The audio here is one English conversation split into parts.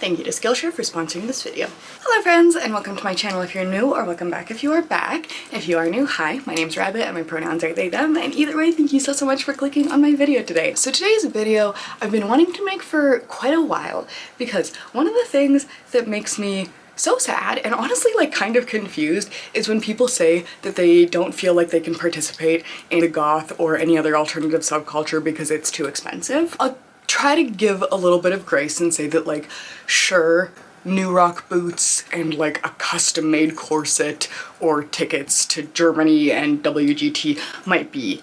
Thank you to Skillshare for sponsoring this video. Hello friends, and welcome to my channel if you're new, or welcome back if you are back. If you are new, hi, my name's Rabbit and my pronouns are they, them, and either way, thank you so much for clicking on my video today. So today's video I've been wanting to make for quite a while, because one of the things that makes me so sad and honestly like kind of confused is when people say that they don't feel like they can participate in the goth or any other alternative subculture because it's too expensive. I'll try to give a little bit of grace and say that, like, sure, new rock boots and like a custom made corset or tickets to Germany and WGT might be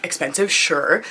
expensive, sure.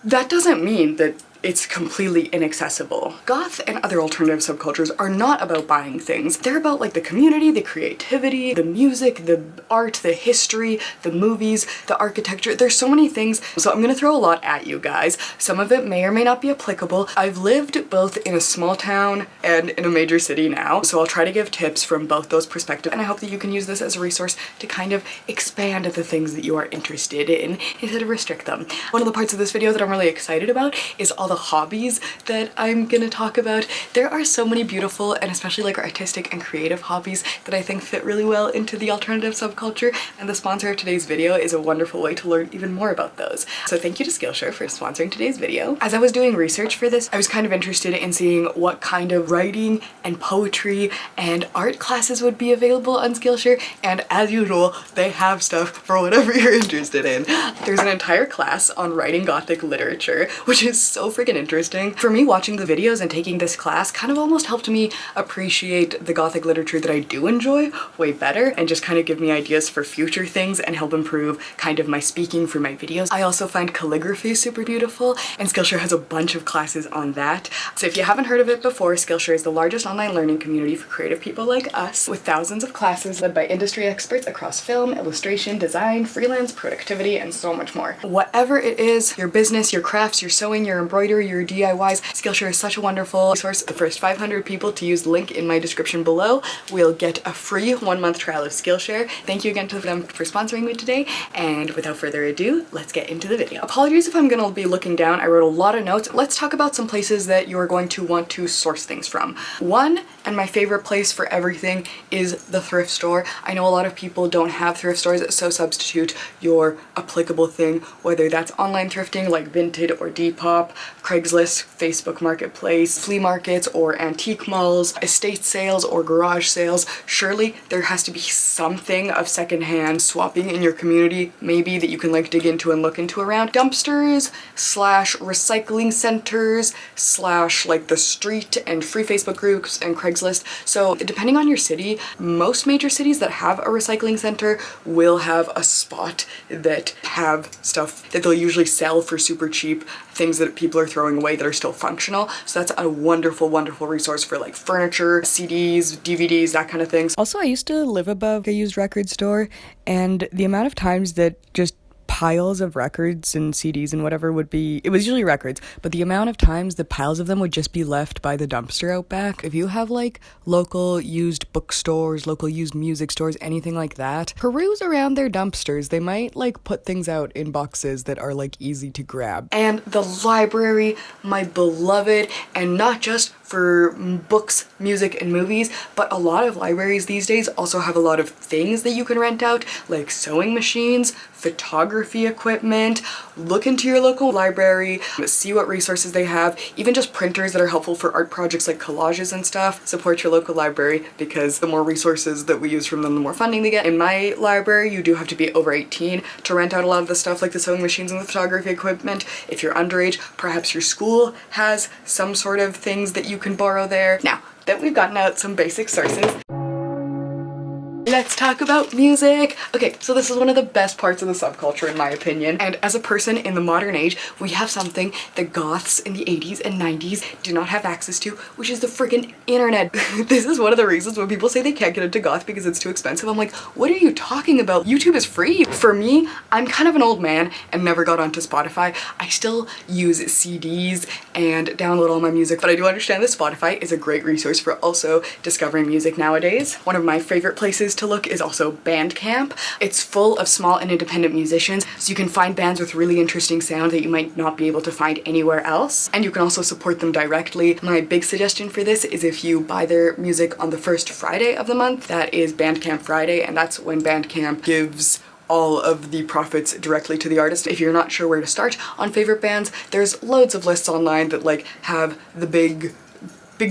That doesn't mean that it's completely inaccessible. Goth and other alternative subcultures are not about buying things. They're about like the community, the creativity, the music, the art, the history, the movies, the architecture. There's so many things, so I'm gonna throw a lot at you guys. Some of it may or may not be applicable. I've lived both in a small town and in a major city now, so I'll try to give tips from both those perspectives, and I hope that you can use this as a resource to kind of expand the things that you are interested in instead of restrict them. One of the parts of this video that I'm really excited about is all the hobbies that I'm gonna talk about. There are so many beautiful and especially like artistic and creative hobbies that I think fit really well into the alternative subculture, and the sponsor of today's video is a wonderful way to learn even more about those. So thank you to Skillshare for sponsoring today's video. As I was doing research for this, I was kind of interested in seeing what kind of writing and poetry and art classes would be available on Skillshare, and as usual, they have stuff for whatever you're interested in. There's an entire class on writing Gothic literature, which is so freaking interesting. For me, watching the videos and taking this class kind of almost helped me appreciate the Gothic literature that I do enjoy way better, and just kind of give me ideas for future things and help improve kind of my speaking for my videos. I also find calligraphy super beautiful, and Skillshare has a bunch of classes on that. So if you haven't heard of it before, Skillshare is the largest online learning community for creative people like us, with thousands of classes led by industry experts across film, illustration, design, freelance, productivity, and so much more. Whatever it is, your business, your crafts, your sewing, your embroidery, your DIYs, Skillshare is such a wonderful resource. The first 500 people to use the link in my description below will get a free 1-month trial of Skillshare. Thank you again to them for sponsoring me today, and without further ado, let's get into the video. Apologies if I'm gonna be looking down. I wrote a lot of notes. Let's talk about some places that you're going to want to source things from. One, and my favorite place for everything, is the thrift store. I know a lot of people don't have thrift stores, so substitute your applicable thing, whether that's online thrifting like Vinted or Depop, Craigslist, Facebook Marketplace, flea markets or antique malls, estate sales or garage sales. Surely there has to be something of secondhand swapping in your community, maybe, that you can like dig into and look into around. Dumpsters slash recycling centers slash like the street and free Facebook groups and Craigslist. So depending on your city, most major cities that have a recycling center will have a spot that have stuff that they'll usually sell for super cheap, things that people are throwing away that are still functional. So that's a wonderful, wonderful resource for like furniture, CDs, DVDs, that kind of things. Also, I used to live above a used record store, and the amount of times that just piles of records and CDs and whatever would be, it was usually records, but the amount of times the piles of them would just be left by the dumpster out back. If you have like local used bookstores, local used music stores, anything like that, peruse around their dumpsters. They might like put things out in boxes that are like easy to grab. And the library, my beloved, and not just for books, music, and movies, but a lot of libraries these days also have a lot of things that you can rent out, like sewing machines, photography equipment. Look into your local library, see what resources they have, even just printers that are helpful for art projects like collages and stuff. Support your local library, because the more resources that we use from them, the more funding they get. In my library, you do have to be over 18 to rent out a lot of the stuff like the sewing machines and the photography equipment. If you're underage, perhaps your school has some sort of things that you can borrow there. Now that we've gotten out some basic sources, let's talk about music. Okay, so this is one of the best parts of the subculture in my opinion, and as a person in the modern age, we have something that goths in the 80s and 90s did not have access to, which is the freaking internet. This is one of the reasons when people say they can't get into goth because it's too expensive. I'm like, what are you talking about? YouTube is free. For me, I'm kind of an old man and never got onto Spotify. I still use CDs and download all my music, but I do understand that Spotify is a great resource for also discovering music nowadays. One of my favorite places to to look is also Bandcamp. It's full of small and independent musicians, so you can find bands with really interesting sound that you might not be able to find anywhere else, and you can also support them directly. My big suggestion for this is if you buy their music on the first Friday of the month, that is Bandcamp Friday, and that's when Bandcamp gives all of the profits directly to the artist. If you're not sure where to start on favorite bands, there's loads of lists online that like have the big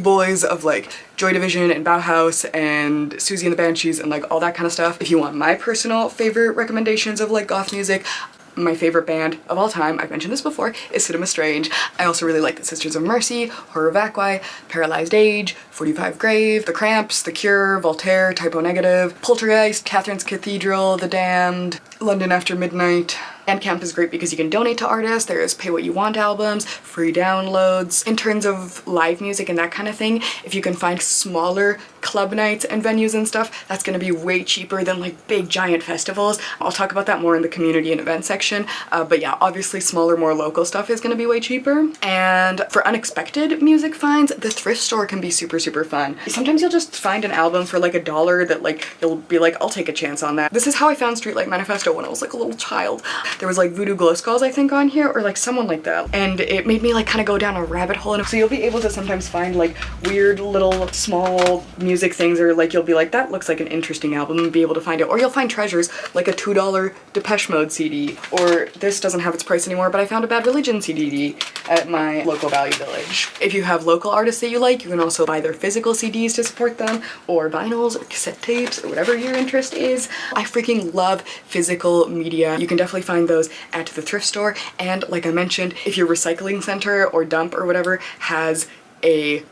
boys of like Joy Division and Bauhaus and Susie and the Banshees and like all that kind of stuff. If you want my personal favorite recommendations of like goth music, my favorite band of all time, I've mentioned this before, is Cinema Strange. I also really like the Sisters of Mercy, Horror Vacui, Paralyzed Age, 45 Grave, The Cramps, The Cure, Voltaire, Typo Negative, Poltergeist, Catherine's Cathedral, The Damned, London After Midnight. Bandcamp is great because you can donate to artists, there's pay what you want albums, free downloads. In terms of live music and that kind of thing, if you can find smaller club nights and venues and stuff, that's gonna be way cheaper than like big giant festivals. I'll talk about that more in the community and event section, but yeah, obviously smaller, more local stuff is gonna be way cheaper. And for unexpected music finds, the thrift store can be super fun. Sometimes you'll just find an album for like $1 that like you'll be like, I'll take a chance on that. This is how I found Streetlight Manifesto when I was like a little child. There was like Voodoo Glow Skulls, I think, on here, or like someone like that, and it made me like kind of go down a rabbit hole. And so you'll be able to sometimes find like weird little small music things, or like you'll be like, that looks like an interesting album, and be able to find it. Or you'll find treasures like a $2 Depeche Mode CD, or this doesn't have its price anymore, but I found a Bad Religion CD at my local Value Village. If you have local artists that you like, you can also buy their physical CDs to support them, or vinyls or cassette tapes, or whatever your interest is. I freaking love physical media. You can definitely find those at the thrift store, and like I mentioned, if your recycling center or dump or whatever has a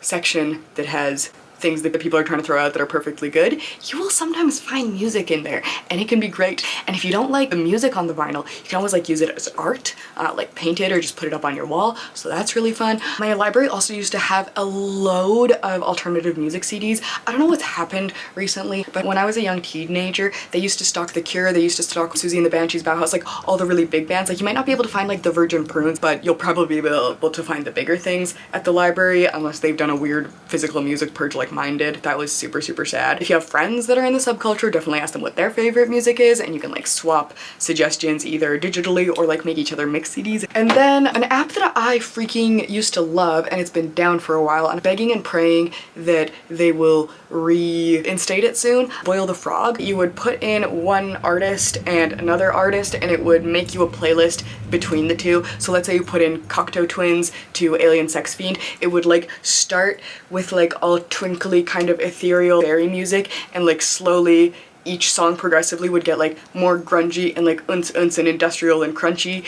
section that has things that the people are trying to throw out that are perfectly good, you will sometimes find music in there, and it can be great. And if you don't like the music on the vinyl, you can always like use it as art, like paint it or just put it up on your wall, so that's really fun. My library also used to have a load of alternative music CDs. I don't know what's happened recently, but when I was a young teenager, they used to stock The Cure, they used to stock Susie and the Banshees, Bauhaus, like all the really big bands. Like you might not be able to find like the Virgin Prunes, but you'll probably be able to find the bigger things at the library, unless they've done a weird physical music purge like mine did. That was super sad. If you have friends that are in the subculture, definitely ask them what their favorite music is, and you can like swap suggestions either digitally or like make each other mix CDs. And then an app that I freaking used to love, and it's been down for a while, I'm begging and praying that they will reinstate it soon, Boil the Frog. You would put in one artist and another artist, and it would make you a playlist between the two. So let's say you put in Cocteau Twins to Alien Sex Fiend, it would like start with like all twinkly kind of ethereal fairy music, and like slowly each song progressively would get like more grungy and like unce and industrial and crunchy,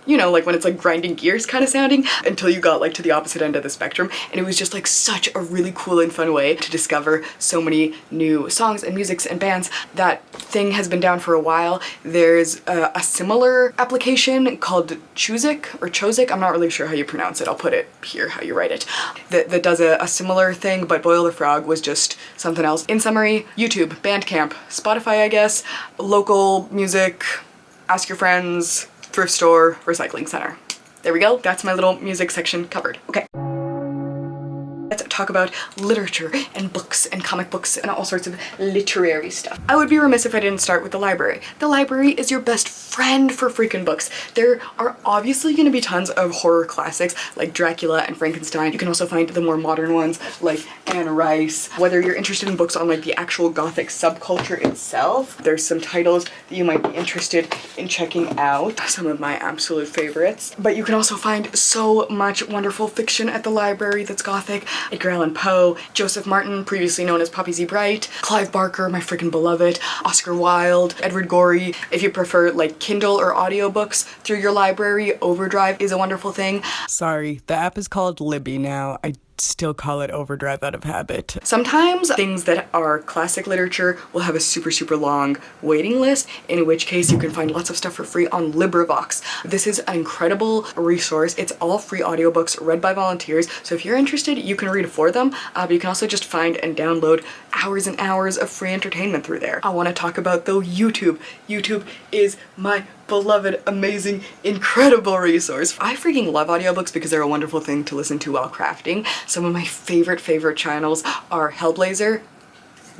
you know, like when it's like grinding gears kind of sounding, until you got like to the opposite end of the spectrum. And it was just like such a really cool and fun way to discover so many new songs and musics and bands. That thing has been down for a while. There's a similar application called Chozik, I'm not really sure how you pronounce it, I'll put it here how you write it, that does a similar thing, but Boil the Frog was just something else. In summary, YouTube, Bandcamp, Spotify, I guess, local music, ask your friends, thrift store, recycling center. There we go. That's my little music section covered. Okay. Let's talk about literature and books and comic books and all sorts of literary stuff. I would be remiss if I didn't start with the library. The library is your best friend for freaking books. There are obviously going to be tons of horror classics like Dracula and Frankenstein. You can also find the more modern ones like Anne Rice. Whether you're interested in books on like the actual Gothic subculture itself, there's some titles that you might be interested in checking out. Some of my absolute favorites. But you can also find so much wonderful fiction at the library that's Gothic. Edgar Allan Poe, Joseph Martin, previously known as Poppy Z. Brite, Clive Barker, my freaking beloved, Oscar Wilde, Edward Gorey. If you prefer like Kindle or audiobooks through your library, Overdrive is a wonderful thing. Sorry, the app is called Libby now. I still call it Overdrive out of habit. Sometimes things that are classic literature will have a super long waiting list, in which case you can find lots of stuff for free on LibriVox. This is an incredible resource. It's all free audiobooks read by volunteers, so if you're interested, you can read for them, but you can also just find and download hours and hours of free entertainment through there. I want to talk about though YouTube. YouTube is my beloved, amazing, incredible resource. I freaking love audiobooks because they're a wonderful thing to listen to while crafting. Some of my favorite channels are Hellblazer,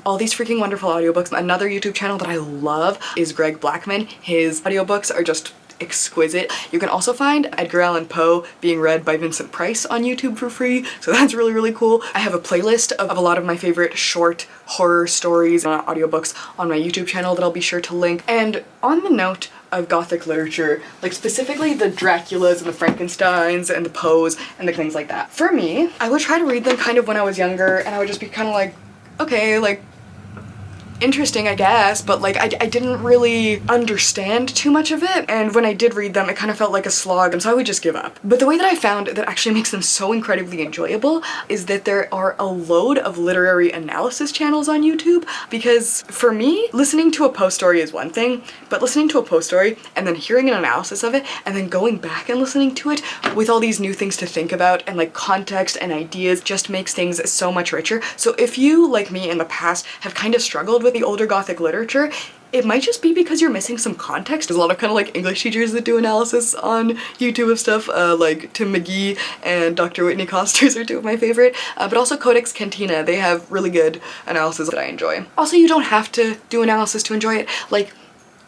all these freaking wonderful audiobooks. Another YouTube channel that I love is Greg Blackman. His audiobooks are just exquisite. You can also find Edgar Allan Poe being read by Vincent Price on YouTube for free, so that's really, really cool. I have a playlist of a lot of my favorite short horror stories and audiobooks on my YouTube channel that I'll be sure to link. And on the note of Gothic literature, like specifically the Draculas and the Frankensteins and the Poes and the things like that, for me, I would try to read them kind of when I was younger, and I would just be kind of like, okay, like, interesting, I guess, but like I didn't really understand too much of it, and when I did read them it kind of felt like a slog, and so I would just give up. But the way that I found that actually makes them so incredibly enjoyable is that there are a load of literary analysis channels on YouTube, because for me, listening to a Poe story is one thing, but listening to a Poe story and then hearing an analysis of it and then going back and listening to it with all these new things to think about and like context and ideas just makes things so much richer. So if you, like me in the past, have kind of struggled with the older Gothic literature, it might just be because you're missing some context. There's a lot of kind of like English teachers that do analysis on YouTube of stuff, like Tim McGee and Dr. Whitney Costers are two of my favorite, but also Codex Cantina. They have really good analysis that I enjoy. Also, you don't have to do analysis to enjoy it. Like,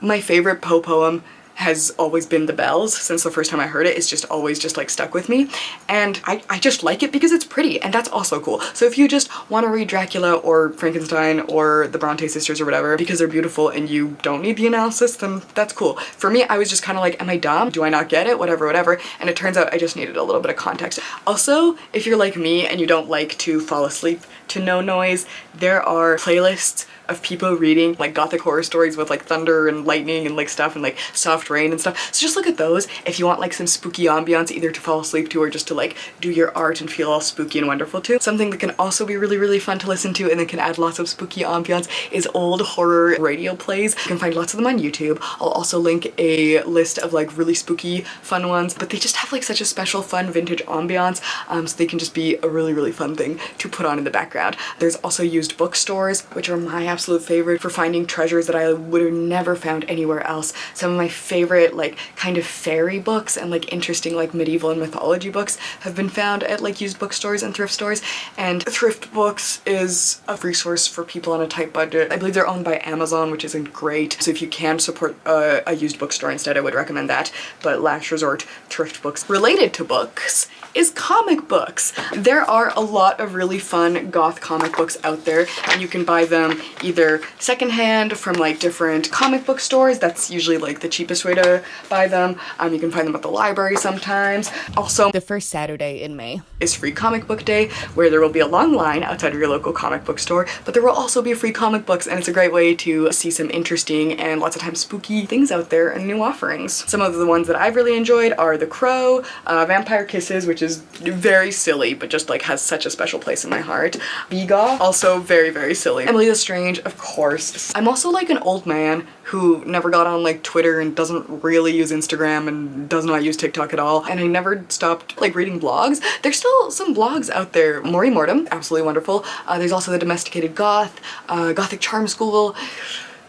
my favorite Poe poem has always been The Bells. Since the first time I heard it, it's just always just like stuck with me, and I just like it because it's pretty, and that's also cool. So if you just want to read Dracula or Frankenstein or the Bronte sisters or whatever because they're beautiful and you don't need the analysis, then that's cool. For me, I was just kind of like, am I dumb? Do I not get it? Whatever, whatever. And it turns out I just needed a little bit of context. Also, if you're like me and you don't like to fall asleep to no noise, there are playlists of people reading like Gothic horror stories with like thunder and lightning and like stuff and like soft rain and stuff. So just look at those if you want like some spooky ambiance either to fall asleep to or just to like do your art and feel all spooky and wonderful too. Something that can also be really, really fun to listen to and that can add lots of spooky ambiance is old horror radio plays. You can find lots of them on YouTube. I'll also link a list of like really spooky fun ones, but they just have like such a special fun vintage ambiance, so they can just be a really, really fun thing to put on in the background. There's also used bookstores, which are my absolute favorite for finding treasures that I would have never found anywhere else. Some of my favorite like kind of fairy books and like interesting like medieval and mythology books have been found at like used bookstores and thrift stores, and Thrift Books is a resource for people on a tight budget. I believe they're owned by Amazon, which isn't great, so if you can support a used bookstore instead, I would recommend that. But last resort, Thrift Books. Related to books is comic books. There are a lot of really fun goth comic books out there, and you can buy them either secondhand from like different comic book stores. That's usually like the cheapest way to buy them. You can find them at the library sometimes. Also, the first Saturday in May is Free Comic Book Day, where there will be a long line outside of your local comic book store, but there will also be free comic books, and it's a great way to see some interesting and lots of times spooky things out there and new offerings. Some of the ones that I've really enjoyed are The Crow, Vampire Kisses, which is very silly but just like has such a special place in my heart. Goth, also very, very silly. Emily the Strange, of course. I'm also like an old man who never got on like Twitter and doesn't really use Instagram and does not use TikTok at all, and I never stopped like reading blogs. There's still some blogs out there. Mori Mortem, absolutely wonderful. There's also The Domesticated Goth, Gothic Charm School.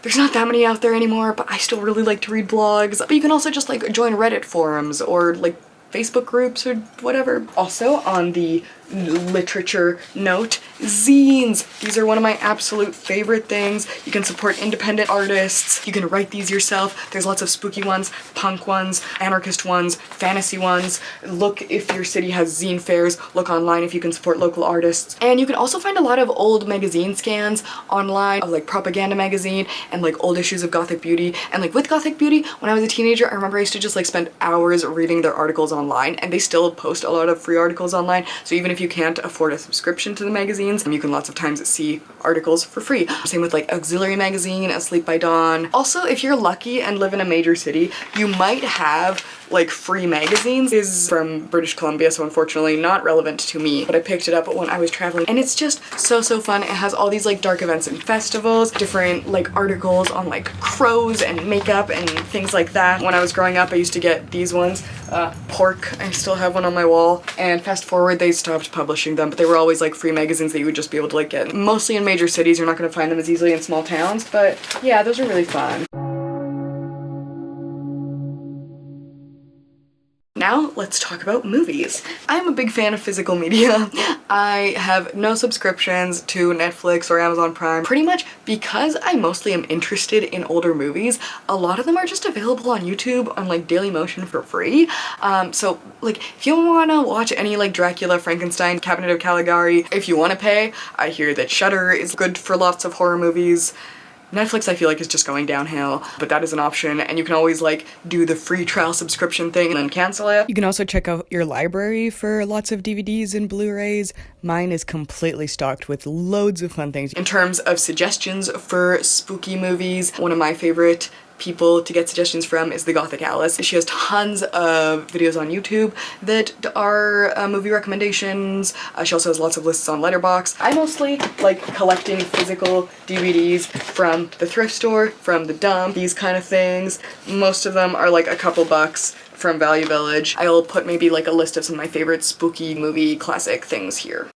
There's not that many out there anymore, but I still really like to read blogs. But you can also just like join Reddit forums or like Facebook groups or whatever. Also, on the literature note, zines. These are one of my absolute favorite things. You can support independent artists. You can write these yourself. There's lots of spooky ones, punk ones, anarchist ones, fantasy ones. Look if your city has zine fairs. Look online if you can support local artists. And you can also find a lot of old magazine scans online of like Propaganda magazine and like old issues of Gothic Beauty. And like with Gothic Beauty, when I was a teenager, I remember I used to just like spend hours reading their articles online, and they still post a lot of free articles online. So even if you can't afford a subscription to the magazines, you can lots of times see articles for free. Same with like Auxiliary Magazine, Asleep by Dawn. Also, if you're lucky and live in a major city, you might have like free magazines. This is from British Columbia, so unfortunately not relevant to me, but I picked it up when I was traveling, and it's just so fun. It has all these like dark events and festivals, different like articles on like crows and makeup and things like that. When I was growing up, I used to get these ones. Pork, I still have one on my wall, and fast forward, they stopped publishing them, but they were always like free magazines that you would just be able to like get. Mostly in major cities, you're not going to find them as easily in small towns, but yeah, those are really fun. Now let's let's talk about movies. I'm a big fan of physical media. I have no subscriptions to Netflix or Amazon Prime, pretty much because I mostly am interested in older movies. A lot of them are just available on YouTube on like Dailymotion for free. So like if you want to watch any like Dracula, Frankenstein, Cabinet of Caligari, if you want to pay, I hear that Shudder is good for lots of horror movies. Netflix I feel like is just going downhill, but that is an option, and you can always like do the free trial subscription thing and then cancel it. You can also check out your library for lots of DVDs and Blu-rays. Mine is completely stocked with loads of fun things. In terms of suggestions for spooky movies, one of my favorite people to get suggestions from is the Gothic Alice. She has tons of videos on YouTube that are movie recommendations. She also has lots of lists on Letterboxd. I mostly like collecting physical DVDs from the thrift store, from the dump, these kind of things. Most of them are like a couple bucks from Value Village. I'll put maybe like a list of some of my favorite spooky movie classic things here.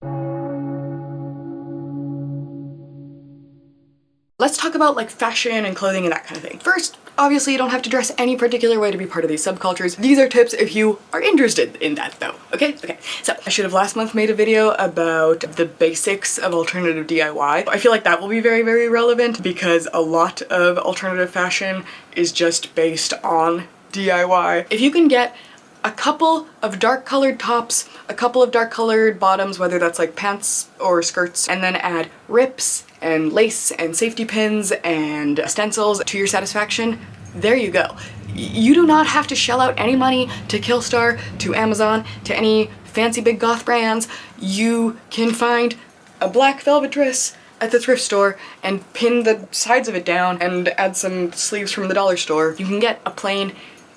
Let's talk about like fashion and clothing and that kind of thing. First, obviously you don't have to dress any particular way to be part of these subcultures. These are tips if you are interested in that though, okay? Okay, so I should have last month made a video about the basics of alternative DIY. I feel like that will be very, very relevant because a lot of alternative fashion is just based on DIY. If you can get a couple of dark colored tops, a couple of dark colored bottoms, whether that's like pants or skirts, and then add rips and lace and safety pins and stencils to your satisfaction, there you go. You do not have to shell out any money to Killstar, to Amazon, to any fancy big goth brands. You can find a black velvet dress at the thrift store and pin the sides of it down and add some sleeves from the dollar store. You can get a plain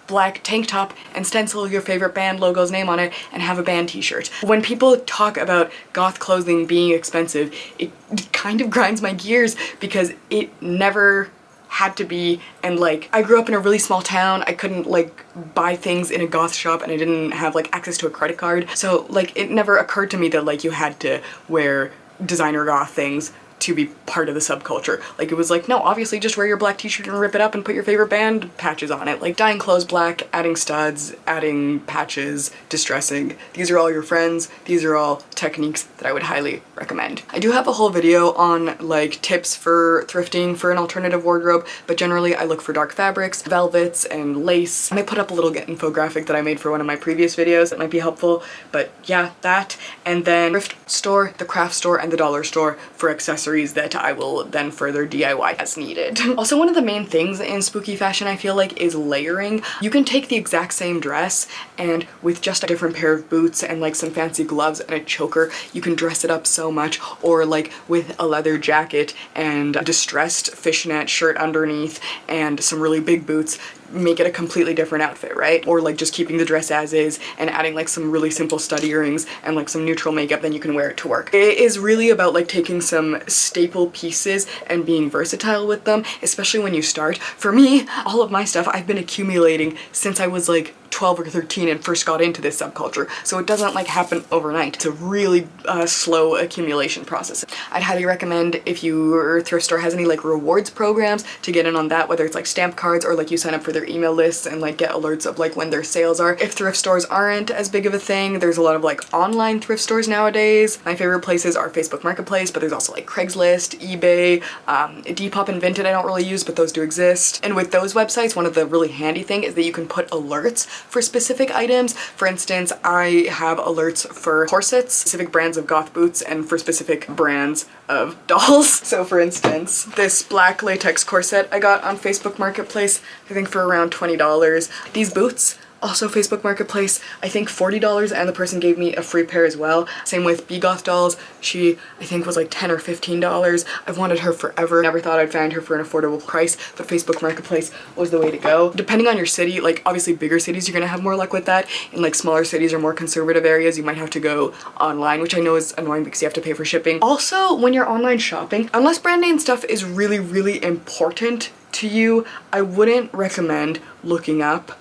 black tank top and stencil your favorite band logo's name on it and have a band t-shirt. When people talk about goth clothing being expensive, it kind of grinds my gears because it never had to be, and like I grew up in a really small town. I couldn't like buy things in a goth shop and I didn't have like access to a credit card. So like it never occurred to me that like you had to wear designer goth things to be part of the subculture. Like it was like, no, obviously just wear your black t-shirt and rip it up and put your favorite band patches on it. Like dyeing clothes black, adding studs, adding patches, distressing. These are all your friends. These are all techniques that I would highly recommend. I do have a whole video on like tips for thrifting for an alternative wardrobe, but generally I look for dark fabrics, velvets, and lace. I might put up a little infographic that I made for one of my previous videos that might be helpful, but yeah, that. And then thrift store, the craft store, and the dollar store for accessories that I will then further DIY as needed. Also, one of the main things in spooky fashion I feel like is layering. You can take the exact same dress and with just a different pair of boots and like some fancy gloves and a choker, you can dress it up so much, or like with a leather jacket and a distressed fishnet shirt underneath and some really big boots, make it a completely different outfit, right? Or like just keeping the dress as is and adding like some really simple stud earrings and like some neutral makeup, then you can wear it to work. It is really about like taking some staple pieces and being versatile with them, especially when you start. For me, all of my stuff I've been accumulating since I was like 12 or 13 and first got into this subculture, so it doesn't like happen overnight. It's a really slow accumulation process. I'd highly recommend if your thrift store has any like rewards programs to get in on that, whether it's like stamp cards or like you sign up for their email lists and like get alerts of like when their sales are. If thrift stores aren't as big of a thing, there's a lot of like online thrift stores nowadays. My favorite places are Facebook Marketplace, but there's also like Craigslist, eBay, Depop and Vinted I don't really use, but those do exist. And with those websites, one of the really handy thing is that you can put alerts for specific items. For instance, I have alerts for corsets, specific brands of goth boots, and for specific brands of dolls. So for instance, this black latex corset I got on Facebook Marketplace, I think for around $20. These boots, also Facebook Marketplace, I think $40, and the person gave me a free pair as well. Same with Goth dolls. She, I think, was like $10 or $15. I've wanted her forever. Never thought I'd find her for an affordable price, but Facebook Marketplace was the way to go. Depending on your city, like obviously bigger cities, you're gonna have more luck with that. In like smaller cities or more conservative areas, you might have to go online, which I know is annoying because you have to pay for shipping. Also, when you're online shopping, unless brand name stuff is really, really important to you, I wouldn't recommend looking up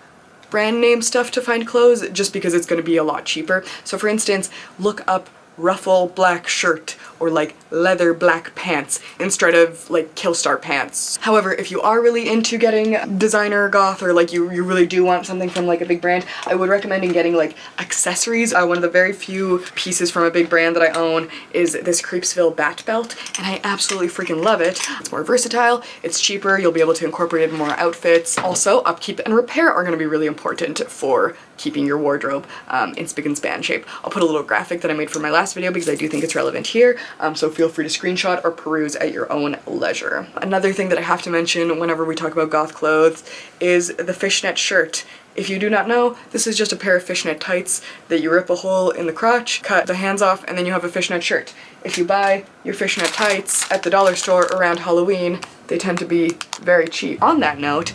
brand name stuff to find clothes just because it's going to be a lot cheaper. So for instance, look up ruffle black shirt or like leather black pants instead of like Killstar pants. However, if you are really into getting designer goth, or like you really do want something from like a big brand, I would recommend getting like accessories. One of the very few pieces from a big brand that I own is this Creepsville bat belt, and I absolutely freaking love it. It's more versatile, it's cheaper, you'll be able to incorporate it in more outfits. Also, upkeep and repair are going to be really important for keeping your wardrobe in spick and span shape. I'll put a little graphic that I made for my last video because I do think it's relevant here, so feel free to screenshot or peruse at your own leisure. Another thing that I have to mention whenever we talk about goth clothes is the fishnet shirt. If you do not know, this is just a pair of fishnet tights that you rip a hole in the crotch, cut the hands off, and then you have a fishnet shirt. If you buy your fishnet tights at the dollar store around Halloween, they tend to be very cheap. On that note,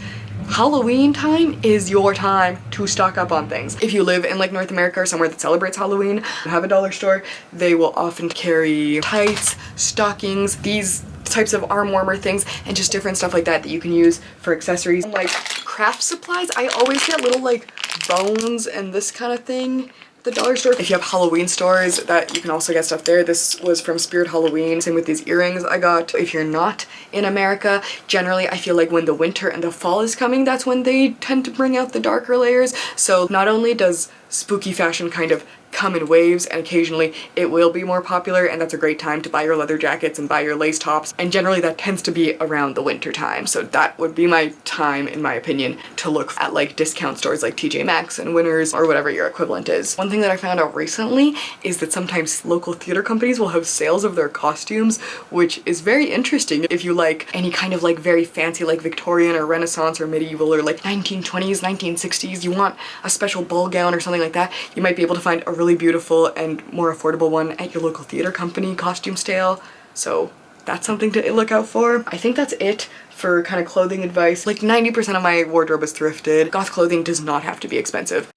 Halloween time is your time to stock up on things. If you live in like North America or somewhere that celebrates Halloween and have a dollar store, they will often carry tights, stockings, these types of arm warmer things, and just different stuff like that that you can use for accessories. Like craft supplies, I always get little like bones and this kind of thing at the dollar store. If you have Halloween stores, that you can also get stuff there. This was from Spirit Halloween. Same with these earrings I got. If you're not in America, generally I feel like when the winter and the fall is coming, that's when they tend to bring out the darker layers. So not only does spooky fashion kind of come in waves, and occasionally it will be more popular, and that's a great time to buy your leather jackets and buy your lace tops, and generally that tends to be around the winter time. So that would be my time, in my opinion, to look at like discount stores like TJ Maxx and Winners or whatever your equivalent is. One thing that I found out recently is that sometimes local theater companies will have sales of their costumes, which is very interesting. If you like any kind of like very fancy like Victorian or Renaissance or medieval or like 1920s, 1960s, you want a special ball gown or something like that, you might be able to find a really beautiful and more affordable one at your local theater company costume sale. So that's something to look out for. I think that's it for kind of clothing advice. Like 90% of my wardrobe is thrifted. Goth clothing does not have to be expensive.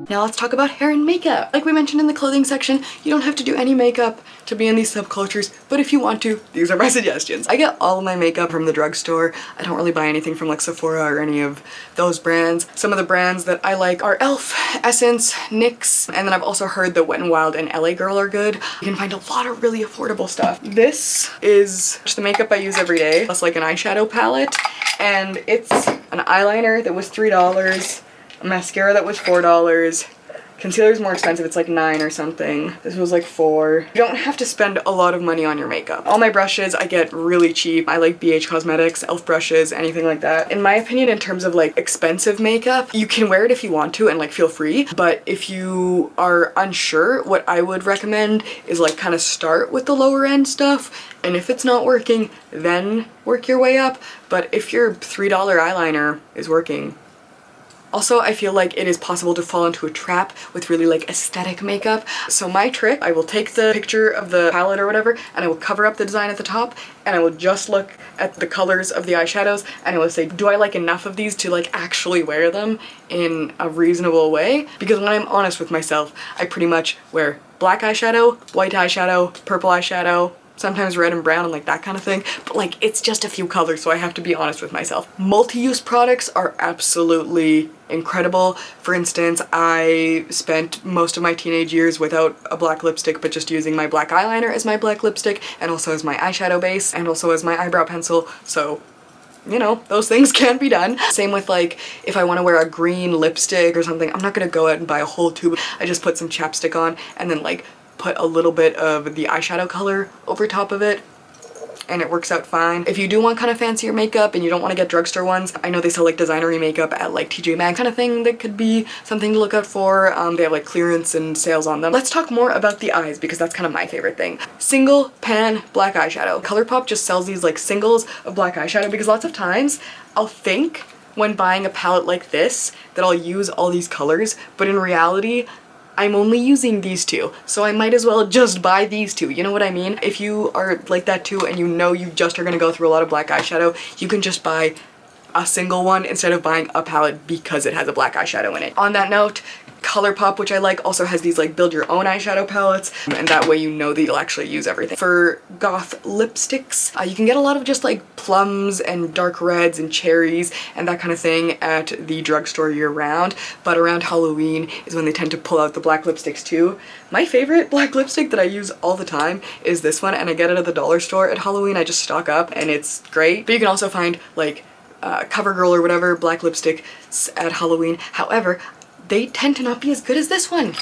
Now let's talk about hair and makeup. Like we mentioned in the clothing section, you don't have to do any makeup to be in these subcultures, but if you want to, these are my suggestions. I get all of my makeup from the drugstore. I don't really buy anything from like Sephora or any of those brands. Some of the brands that I like are e.l.f., Essence, NYX, and then I've also heard that Wet n Wild and LA Girl are good. You can find a lot of really affordable stuff. This is just the makeup I use every day, plus like an eyeshadow palette, and it's an eyeliner that was $3, a mascara that was $4. Concealer is more expensive, it's like $9 or something. This was like $4. You don't have to spend a lot of money on your makeup. All my brushes I get really cheap. I like BH Cosmetics, e.l.f. brushes, anything like that. In my opinion, in terms of like expensive makeup, you can wear it if you want to and like feel free, but if you are unsure, what I would recommend is like kind of start with the lower end stuff, and if it's not working, then work your way up. But if your $3 eyeliner is working, also, I feel like it is possible to fall into a trap with really like aesthetic makeup. So my trick, I will take the picture of the palette or whatever, and I will cover up the design at the top, and I will just look at the colors of the eyeshadows, and I will say, do I like enough of these to like actually wear them in a reasonable way? Because when I'm honest with myself, I pretty much wear black eyeshadow, white eyeshadow, purple eyeshadow, sometimes red and brown and like that kind of thing, but like it's just a few colors, so I have to be honest with myself. Multi-use products are absolutely incredible. For instance, I spent most of my teenage years without a black lipstick, but just using my black eyeliner as my black lipstick, and also as my eyeshadow base, and also as my eyebrow pencil, so you know, those things can be done. Same with like, if I want to wear a green lipstick or something, I'm not gonna go out and buy a whole tube. I just put some chapstick on and then like put a little bit of the eyeshadow color over top of it, and it works out fine. If you do want kind of fancier makeup and you don't want to get drugstore ones, I know they sell like designer-y makeup at like TJ Maxx kind of thing. That could be something to look out for. They have like clearance and sales on them. Let's talk more about the eyes, because that's kind of my favorite thing. Single pan black eyeshadow. ColourPop just sells these like singles of black eyeshadow, because lots of times I'll think when buying a palette like this that I'll use all these colors, but in reality I'm only using these two, so I might as well just buy these two, you know what I mean? If you are like that too and you know you just are gonna go through a lot of black eyeshadow, you can just buy a single one instead of buying a palette because it has a black eyeshadow in it. On that note, ColourPop, which I like, also has these like build your own eyeshadow palettes, and that way you know that you'll actually use everything. For Goth lipsticks, you can get a lot of just like plums and dark reds and cherries and that kind of thing at the drugstore year round, but around Halloween is when they tend to pull out the black lipsticks too. My favorite black lipstick that I use all the time is this one, and I get it at the dollar store at Halloween. I just stock up and it's great. But you can also find like CoverGirl or whatever black lipstick at Halloween. However, they tend to not be as good as this one,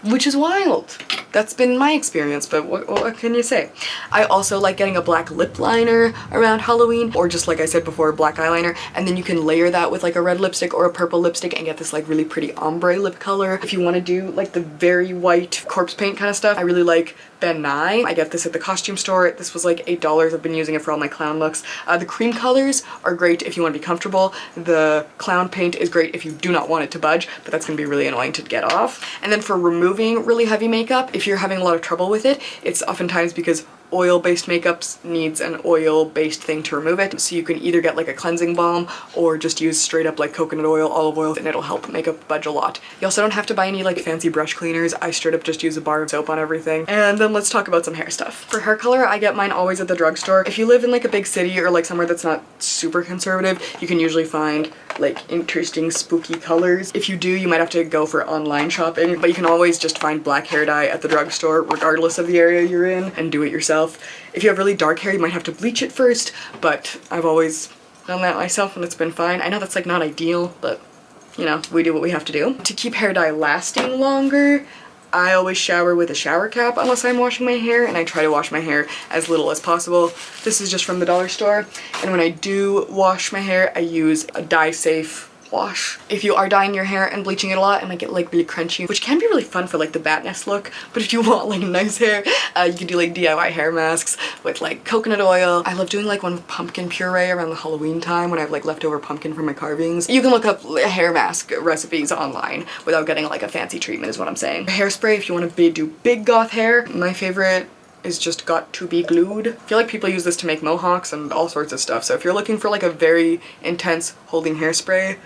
which is wild. That's been my experience, but what can you say? I also like getting a black lip liner around Halloween, or just like I said before, black eyeliner, and then you can layer that with like a red lipstick or a purple lipstick and get this like really pretty ombre lip color. If you want to do like the very white corpse paint kind of stuff, I really like Ben Nye. I get this at the costume store. This was like $8. I've been using it for all my clown looks. The cream colors are great if you want to be comfortable. The clown paint is great if you do not want it to budge, but that's going to be really annoying to get off. And then for removing really heavy makeup, if you're having a lot of trouble with it, it's oftentimes because oil-based makeups needs an oil-based thing to remove it. So you can either get like a cleansing balm or just use straight up like coconut oil, olive oil, and it'll help makeup budge a lot. You also don't have to buy any like fancy brush cleaners. I straight up just use a bar of soap on everything. And then let's talk about some hair stuff. For hair color, I get mine always at the drugstore. If you live in like a big city or like somewhere that's not super conservative, you can usually find like interesting spooky colors. If you do, you might have to go for online shopping, but you can always just find black hair dye at the drugstore regardless of the area you're in and do it yourself. If you have really dark hair, you might have to bleach it first, but I've always done that myself and it's been fine. I know that's like not ideal, but you know, we do what we have to do. To keep hair dye lasting longer, I always shower with a shower cap unless I'm washing my hair, and I try to wash my hair as little as possible. This is just from the dollar store, and when I do wash my hair, I use a dye-safe wash. If you are dyeing your hair and bleaching it a lot, it might get like really crunchy, which can be really fun for like the bat nest look. But if you want like nice hair, you can do like DIY hair masks with like coconut oil. I love doing like one with pumpkin puree around the Halloween time when I have like leftover pumpkin from my carvings. You can look up hair mask recipes online without getting like a fancy treatment is what I'm saying. Hairspray, if you want to do big goth hair, my favorite is just Got to Be Glued. I feel like people use this to make mohawks and all sorts of stuff. So if you're looking for like a very intense holding hairspray,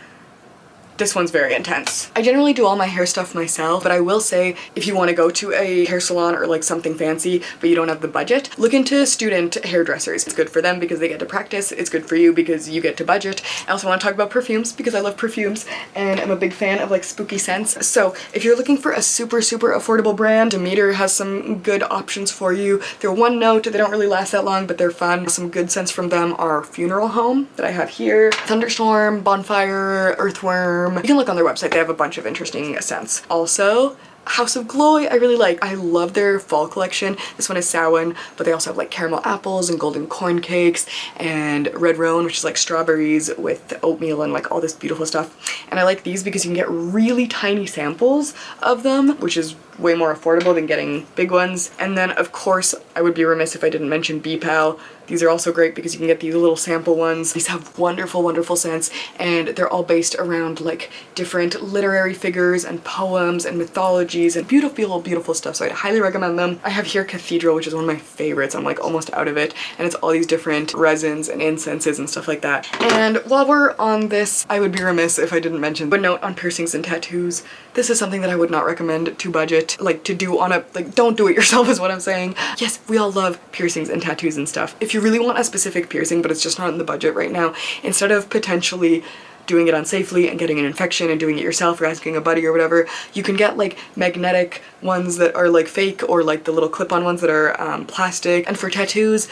this one's very intense. I generally do all my hair stuff myself, but I will say if you want to go to a hair salon or like something fancy but you don't have the budget, look into student hairdressers. It's good for them because they get to practice. It's good for you because you get to budget. I also want to talk about perfumes because I love perfumes and I'm a big fan of like spooky scents. So if you're looking for a super affordable brand, Demeter has some good options for you. They're one note, they don't really last that long, but they're fun. Some good scents from them are Funeral Home that I have here, Thunderstorm, Bonfire, Earthworm. You can look on their website, they have a bunch of interesting scents. Also, House of Glory, I really like. I love their fall collection. This one is Samhain, but they also have like caramel apples and golden corn cakes and red roan, which is like strawberries with oatmeal and like all this beautiful stuff. And I like these because you can get really tiny samples of them, which is way more affordable than getting big ones. And then of course, I would be remiss if I didn't mention BPAL. These are also great because you can get these little sample ones. These have wonderful scents, and they're all based around like different literary figures and poems and mythologies and beautiful stuff. So I'd highly recommend them. I have here Cathedral, which is one of my favorites. I'm like almost out of it, and it's all these different resins and incenses and stuff like that. And while we're on this, I would be remiss if I didn't mention a note on piercings and tattoos. This is something that I would not recommend to budget, like to do on a, like don't do it yourself is what I'm saying. Yes, we all love piercings and tattoos and stuff. If you really want a specific piercing but it's just not in the budget right now, instead of potentially doing it unsafely and getting an infection and doing it yourself or asking a buddy or whatever, you can get like magnetic ones that are like fake or like the little clip-on ones that are plastic. And for tattoos,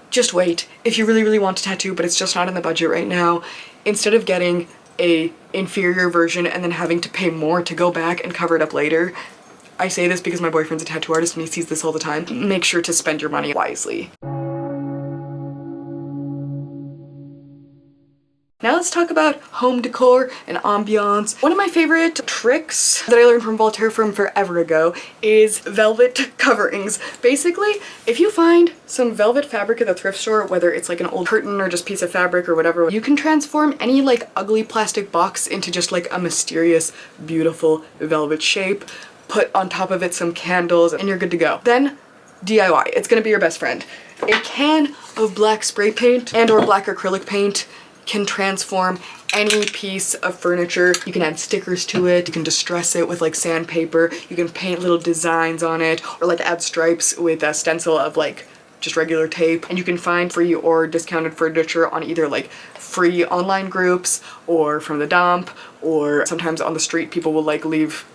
just wait. If you really want a tattoo but it's just not in the budget right now, instead of getting a inferior version and then having to pay more to go back and cover it up later, I say this because my boyfriend's a tattoo artist and he sees this all the time, make sure to spend your money wisely. Now let's talk about home decor and ambiance. One of my favorite tricks that I learned from Voltaire from forever ago is velvet coverings. Basically, if you find some velvet fabric at the thrift store, whether it's like an old curtain or just piece of fabric or whatever, you can transform any like ugly plastic box into just like a mysterious, beautiful velvet shape. Put on top of it some candles and you're good to go. Then DIY, it's gonna be your best friend. A can of black spray paint and or black acrylic paint can transform any piece of furniture. You can add stickers to it, you can distress it with like sandpaper, you can paint little designs on it, or like add stripes with a stencil of like just regular tape. And you can find free or discounted furniture on either like free online groups or from the dump, or sometimes on the street people will like leave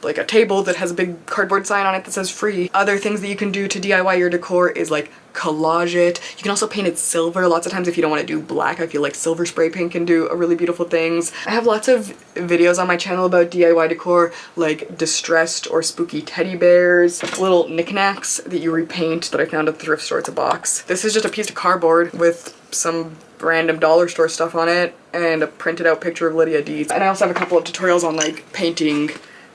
like a table that has a big cardboard sign on it that says free. Other things that you can do to DIY your decor is like collage it. You can also paint it silver. Lots of times if you don't want to do black, I feel like silver spray paint can do a really beautiful things. I have lots of videos on my channel about DIY decor, like distressed or spooky teddy bears, little knickknacks that you repaint that I found at the thrift store. It's a box. This is just a piece of cardboard with some random dollar store stuff on it and a printed out picture of Lydia Deeds. And I also have a couple of tutorials on like painting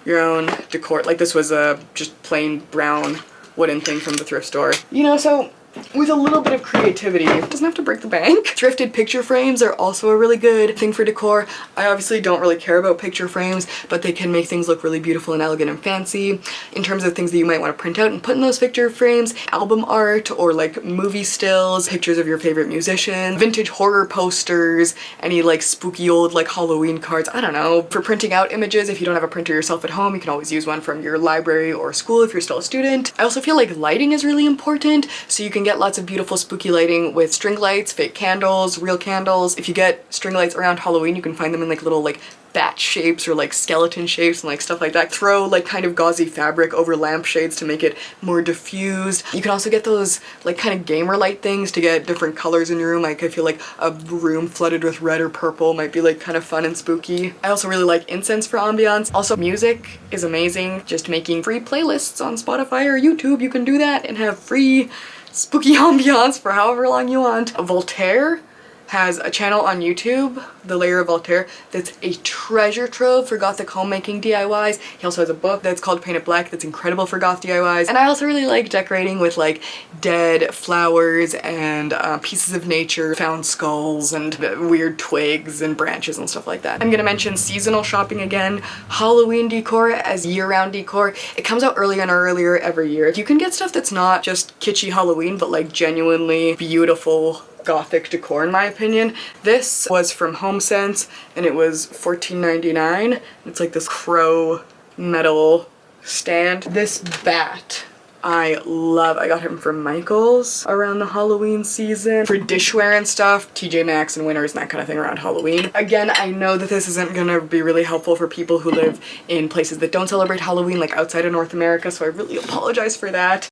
your own decor. Like this was a just plain brown wooden thing from the thrift store. You know, so with a little bit of creativity, it doesn't have to break the bank. Thrifted picture frames are also a really good thing for decor. I obviously don't really care about picture frames, but they can make things look really beautiful and elegant and fancy. In terms of things that you might want to print out and put in those picture frames, album art or like movie stills, pictures of your favorite musician, vintage horror posters, any like spooky old like Halloween cards, I don't know. For printing out images, if you don't have a printer yourself at home, you can always use one from your library or school if you're still a student. I also feel like lighting is really important, so you can get lots of beautiful spooky lighting with string lights, fake candles, real candles. If you get string lights around Halloween, you can find them in like little like bat shapes or like skeleton shapes and like stuff like that. Throw like kind of gauzy fabric over lampshades to make it more diffused. You can also get those like kind of gamer light things to get different colors in your room. Like I feel like a room flooded with red or purple might be like kind of fun and spooky. I also really like incense for ambiance. Also music is amazing. Just making free playlists on Spotify or YouTube, you can do that and have free spooky ambiance for however long you want. Voltaire has a channel on YouTube, The Layer of Voltaire, that's a treasure trove for Gothic homemaking DIYs. He also has a book that's called Paint It Black that's incredible for Goth DIYs. And I also really like decorating with like dead flowers and pieces of nature, found skulls and weird twigs and branches and stuff like that. I'm gonna mention seasonal shopping again. Halloween decor as year-round decor. It comes out earlier and earlier every year. You can get stuff that's not just kitschy Halloween, but like genuinely beautiful Gothic decor in my opinion. This was from HomeSense and it was $14.99. It's like this crow metal stand. This bat I love. I got him from Michael's around the Halloween season. For dishware and stuff, TJ Maxx and Winners and that kind of thing around Halloween. Again, I know that this isn't gonna be really helpful for people who live in places that don't celebrate Halloween, like outside of North America, so I really apologize for that.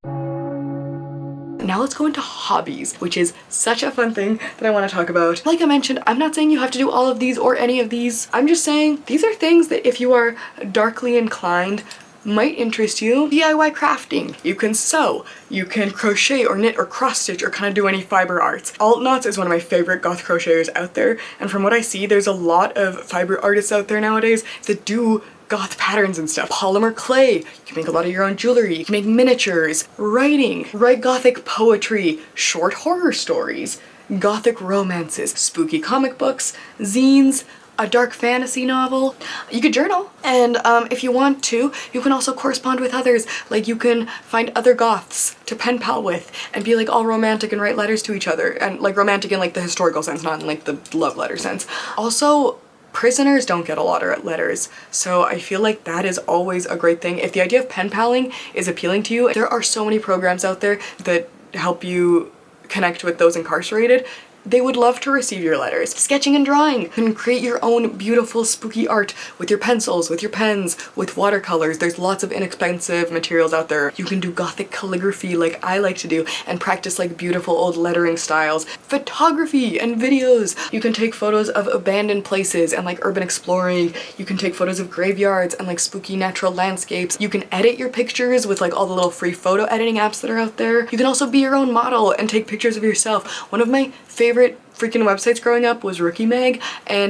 Now let's go into hobbies, which is such a fun thing that I want to talk about. Like I mentioned, I'm not saying you have to do all of these or any of these. I'm just saying these are things that if you are darkly inclined might interest you. DIY crafting. You can sew, you can crochet or knit or cross stitch or kind of do any fiber arts. Alt Knots is one of my favorite goth crocheters out there, and from what I see, there's a lot of fiber artists out there nowadays that do goth patterns and stuff. Polymer clay, you can make a lot of your own jewelry, you can make miniatures, writing, write gothic poetry, short horror stories, gothic romances, spooky comic books, zines, a dark fantasy novel. You could journal, and if you want to, you can also correspond with others. Like you can find other goths to pen pal with and be like all romantic and write letters to each other, and like romantic in like the historical sense, not in like the love letter sense. Also, prisoners don't get a lot of letters, so I feel like that is always a great thing. If the idea of pen paling is appealing to you, there are so many programs out there that help you connect with those incarcerated. They would love to receive your letters. Sketching and drawing. You can create your own beautiful spooky art with your pencils, with your pens, with watercolors. There's lots of inexpensive materials out there. You can do gothic calligraphy like I like to do and practice like beautiful old lettering styles. Photography and videos. You can take photos of abandoned places and like urban exploring. You can take photos of graveyards and like spooky natural landscapes. You can edit your pictures with like all the little free photo editing apps that are out there. You can also be your own model and take pictures of yourself. One of my favorite freaking websites growing up was Rookie Mag, and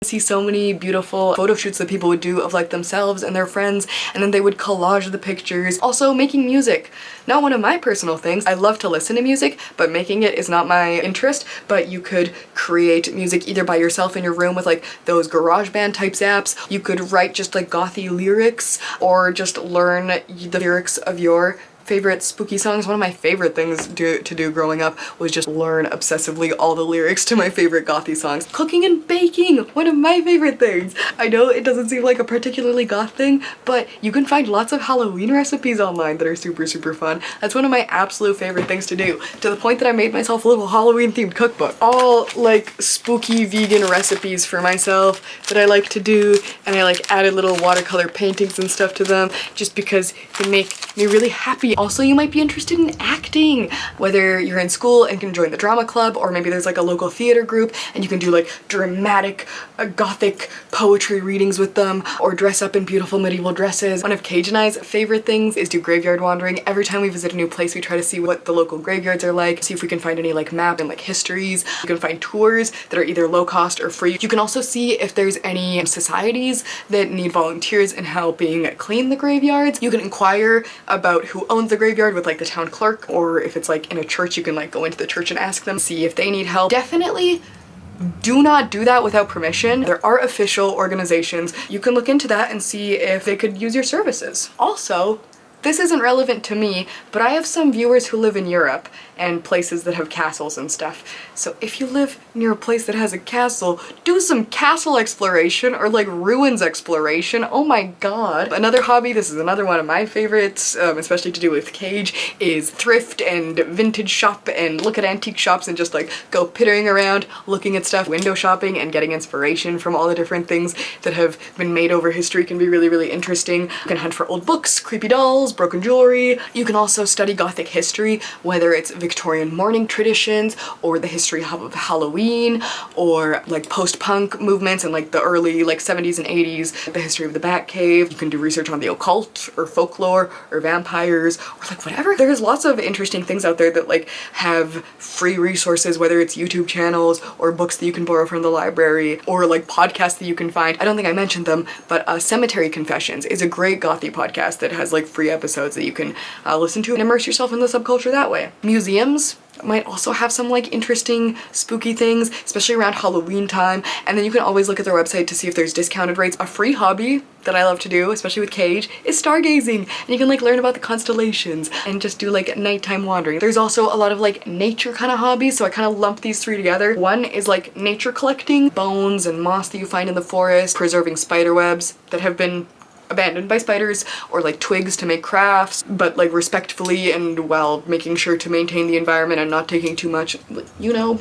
I see so many beautiful photo shoots that people would do of like themselves and their friends, and then they would collage the pictures. Also making music. Not one of my personal things. I love to listen to music, but making it is not my interest. But you could create music either by yourself in your room with like those GarageBand types apps. You could write just like gothy lyrics or just learn the lyrics of your favorite spooky songs. One of my favorite things to do growing up was just learn obsessively all the lyrics to my favorite gothy songs. Cooking and baking, one of my favorite things. I know it doesn't seem like a particularly goth thing, but you can find lots of Halloween recipes online that are super, super fun. That's one of my absolute favorite things to do, to the point that I made myself a little Halloween themed cookbook. All like spooky vegan recipes for myself that I like to do, and I like added little watercolor paintings and stuff to them just because they make me really happy. Also, you might be interested in acting, whether you're in school and can join the drama club, or maybe there's like a local theater group and you can do like dramatic gothic poetry readings with them, or dress up in beautiful medieval dresses. One of Cage and I's favorite things is do graveyard wandering. Every time we visit a new place, we try to see what the local graveyards are like, see if we can find any like map and like histories. You can find tours that are either low cost or free. You can also see if there's any societies that need volunteers in helping clean the graveyards. You can inquire about who owns the graveyard with like the town clerk, or if it's like in a church, you can like go into the church and ask them, see if they need help. Definitely do not do that without permission. There are official organizations. You can look into that and see if they could use your services. Also, this isn't relevant to me, but I have some viewers who live in Europe and places that have castles and stuff. So if you live near a place that has a castle, do some castle exploration or like ruins exploration. Oh my god. Another hobby, this is another one of my favorites, especially to do with Cage, is thrift and vintage shop and look at antique shops and just like go pittering around looking at stuff. Window shopping and getting inspiration from all the different things that have been made over history can be really, really interesting. You can hunt for old books, creepy dolls, broken jewelry. You can also study Gothic history, whether it's Victorian mourning traditions or the history of Halloween, or like post-punk movements in like the early like 70s and 80s, the history of the Batcave. You can do research on the occult or folklore or vampires or like whatever. There's lots of interesting things out there that like have free resources, whether it's YouTube channels or books that you can borrow from the library or like podcasts that you can find. I don't think I mentioned them, but Cemetery Confessions is a great gothy podcast that has like free episodes that you can listen to and immerse yourself in the subculture that way. Museums might also have some like interesting spooky things, especially around Halloween time, and then you can always look at their website to see if there's discounted rates. A free hobby that I love to do, especially with Cage, is stargazing, and you can like learn about the constellations and just do like nighttime wandering. There's also a lot of like nature kind of hobbies, so I kind of lump these three together. One is like nature collecting, bones and moss that you find in the forest, preserving spider webs that have been abandoned by spiders, or like twigs to make crafts, but like respectfully and while making sure to maintain the environment and not taking too much, you know,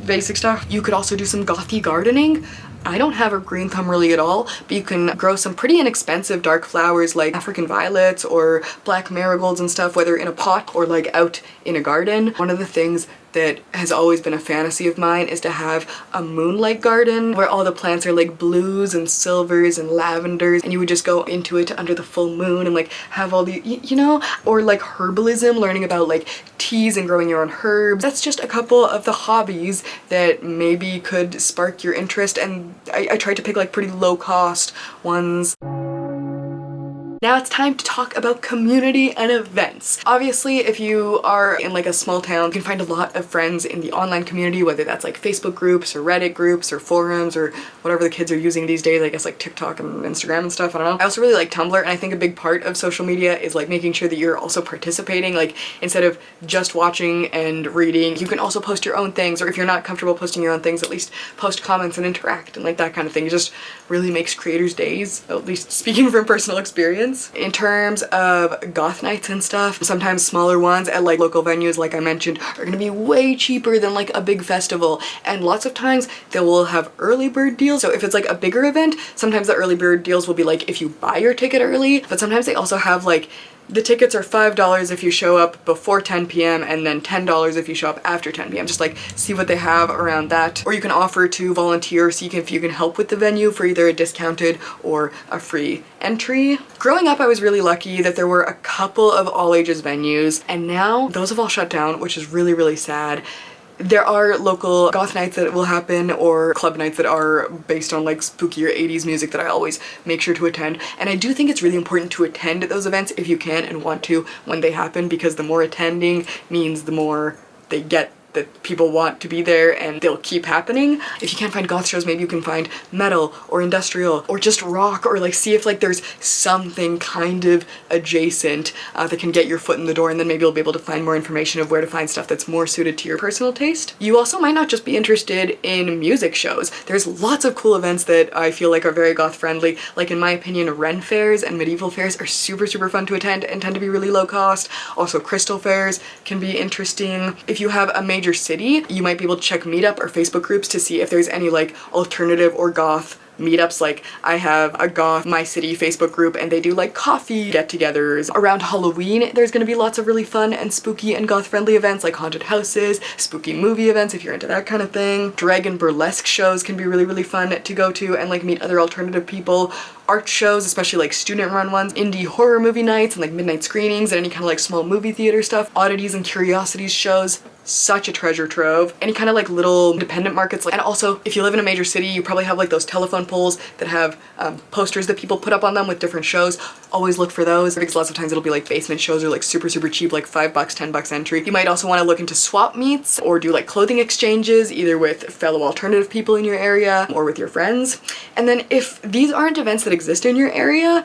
basic stuff. You could also do some gothy gardening. I don't have a green thumb really at all, but you can grow some pretty inexpensive dark flowers like African violets or black marigolds and stuff, whether in a pot or like out in a garden. One of the things that has always been a fantasy of mine is to have a moonlight garden where all the plants are like blues and silvers and lavenders, and you would just go into it under the full moon and like have all the, you know, or like herbalism, learning about like teas and growing your own herbs. That's just a couple of the hobbies that maybe could spark your interest, and I tried to pick like pretty low cost ones. Now it's time to talk about community and events. Obviously, if you are in like a small town, you can find a lot of friends in the online community, whether that's like Facebook groups or Reddit groups or forums or whatever the kids are using these days, I guess like TikTok and Instagram and stuff, I don't know. I also really like Tumblr, and I think a big part of social media is like making sure that you're also participating. Like instead of just watching and reading, you can also post your own things, or if you're not comfortable posting your own things, at least post comments and interact and like that kind of thing. It just really makes creators' days, at least speaking from personal experience. In terms of goth nights and stuff, sometimes smaller ones at like local venues, like I mentioned, are gonna be way cheaper than like a big festival, and lots of times they will have early bird deals. So if it's like a bigger event, sometimes the early bird deals will be like if you buy your ticket early, but sometimes they also have like the tickets are $5 if you show up before 10 p.m. and then $10 if you show up after 10 p.m. Just like see what they have around that. Or you can offer to volunteer, so if you can help with the venue for either a discounted or a free entry. Growing up, I was really lucky that there were a couple of all ages venues, and now those have all shut down, which is really, really sad. There are local goth nights that will happen, or club nights that are based on like spookier 80s music that I always make sure to attend. And I do think it's really important to attend those events if you can and want to when they happen, because the more attending means the more they get that people want to be there and they'll keep happening. If you can't find goth shows, maybe you can find metal or industrial or just rock, or like see if like there's something kind of adjacent that can get your foot in the door, and then maybe you'll be able to find more information of where to find stuff that's more suited to your personal taste. You also might not just be interested in music shows. There's lots of cool events that I feel like are very goth friendly. Like in my opinion, Ren fairs and medieval fairs are super fun to attend and tend to be really low cost. Also crystal fairs can be interesting. If you have a major city, you might be able to check Meetup or Facebook groups to see if there's any like alternative or goth meetups. Like I have a Goth My City Facebook group and they do like coffee get-togethers. Around Halloween there's gonna be lots of really fun and spooky and goth friendly events like haunted houses, spooky movie events if you're into that kind of thing. Drag and burlesque shows can be really fun to go to and like meet other alternative people. Art shows, especially like student run ones, indie horror movie nights and like midnight screenings and any kind of like small movie theater stuff. Oddities and curiosities shows, such a treasure trove. Any kind of like little independent markets. And also if you live in a major city, you probably have like those telephone poles that have posters that people put up on them with different shows. Always look for those because lots of times it'll be like basement shows or like super cheap, like $5, $10 entry. You might also want to look into swap meets or do like clothing exchanges, either with fellow alternative people in your area or with your friends. And then if these aren't events that exist in your area,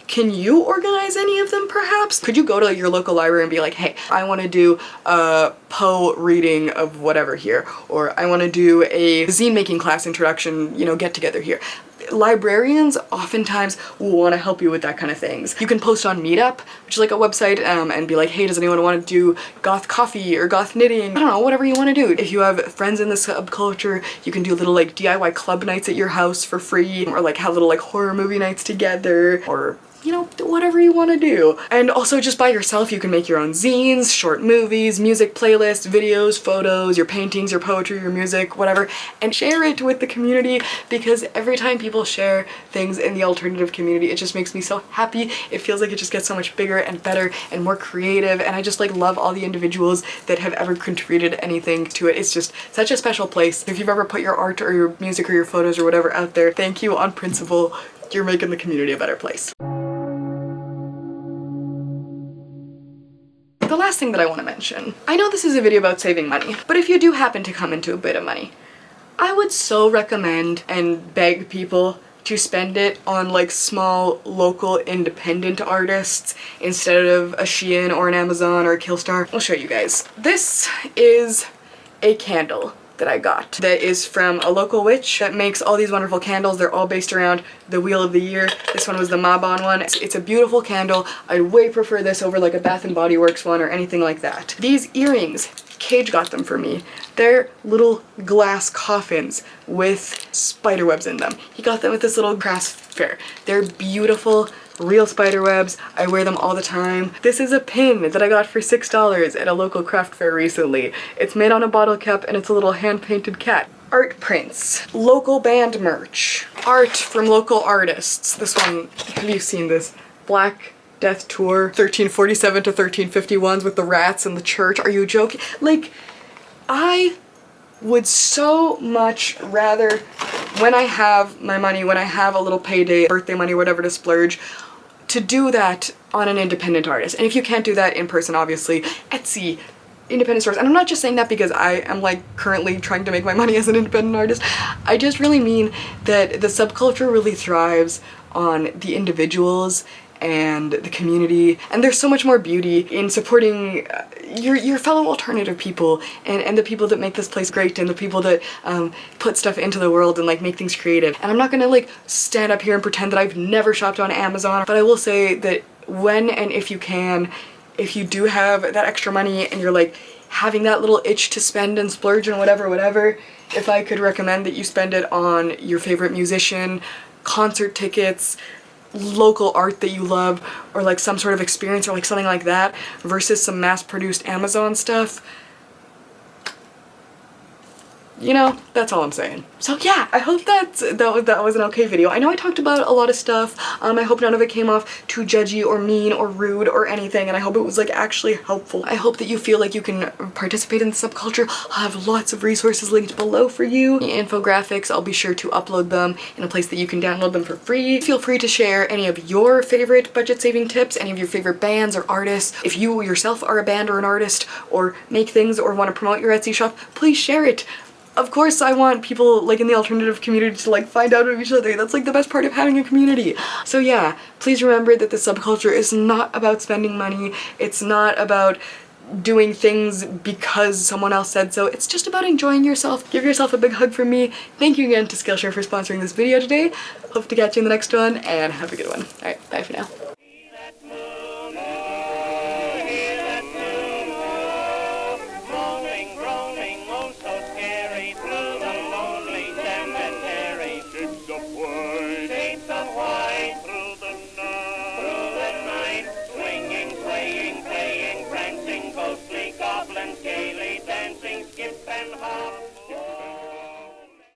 can you organize any of them perhaps? Could you go to your local library and be like, hey, I want to do a Poe reading of whatever here, or I want to do a zine making class introduction, you know, get together here. Librarians oftentimes will want to help you with that kind of things. You can post on Meetup, which is like a website, and be like, hey, does anyone want to do goth coffee or goth knitting? I don't know, whatever you want to do. If you have friends in this subculture, you can do little like DIY club nights at your house for free, or like have little like horror movie nights together, or you know, whatever you want to do. And also just by yourself, you can make your own zines, short movies, music playlists, videos, photos, your paintings, your poetry, your music, whatever, and share it with the community, because every time people share things in the alternative community, it just makes me so happy. It feels like it just gets so much bigger and better and more creative, and I just like love all the individuals that have ever contributed anything to it. It's just such a special place. If you've ever put your art or your music or your photos or whatever out there, thank you on principle. You're making the community a better place. The last thing that I want to mention, I know this is a video about saving money, but if you do happen to come into a bit of money, I would so recommend and beg people to spend it on like small local independent artists instead of a Shein or an Amazon or a Killstar. I'll show you guys. This is a candle that I got that is from a local witch that makes all these wonderful candles. They're all based around the Wheel of the Year. This one was the Mabon one. It's a beautiful candle. I way prefer this over like a Bath & Body Works one or anything like that. These earrings, Cage got them for me. They're little glass coffins with spider webs in them. He got them at this little craft fair. They're beautiful, real spider webs. I wear them all the time. This is a pin that I got for $6 at a local craft fair recently. It's made on a bottle cap and it's a little hand-painted cat. Art prints, local band merch, art from local artists. This one, have you seen this? Black Death Tour, 1347 to 1351s with the rats and the church. Are you joking? Like, I would so much rather, when I have my money, when I have a little payday, birthday money, whatever to splurge, to do that on an independent artist. And if you can't do that in person, obviously, Etsy, independent stores. And I'm not just saying that because I am like currently trying to make my money as an independent artist. I just really mean that the subculture really thrives on the individuals and the community, and there's so much more beauty in supporting your fellow alternative people and the people that make this place great and the people that put stuff into the world and like make things creative. And I'm not gonna like stand up here and pretend that I've never shopped on Amazon, but I will say that when and if you can, if you do have that extra money and you're like having that little itch to spend and splurge and whatever, if I could recommend that you spend it on your favorite musician, concert tickets, local art that you love, or like some sort of experience or like something like that, versus some mass-produced Amazon stuff, You know, that's all I'm saying. So yeah, I hope that was an okay video. I know I talked about a lot of stuff. I hope none of it came off too judgy or mean or rude or anything, and I hope it was like actually helpful. I hope that you feel like you can participate in the subculture. I'll have lots of resources linked below for you. The infographics, I'll be sure to upload them in a place that you can download them for free. Feel free to share any of your favorite budget saving tips, any of your favorite bands or artists. If you yourself are a band or an artist or make things or want to promote your Etsy shop, please share it. Of course, I want people like in the alternative community to like find out of each other. That's like the best part of having a community. So yeah, please remember that the subculture is not about spending money. It's not about doing things because someone else said so. It's just about enjoying yourself. Give yourself a big hug from me. Thank you again to Skillshare for sponsoring this video today. Hope to catch you in the next one, and have a good one. Alright, bye for now.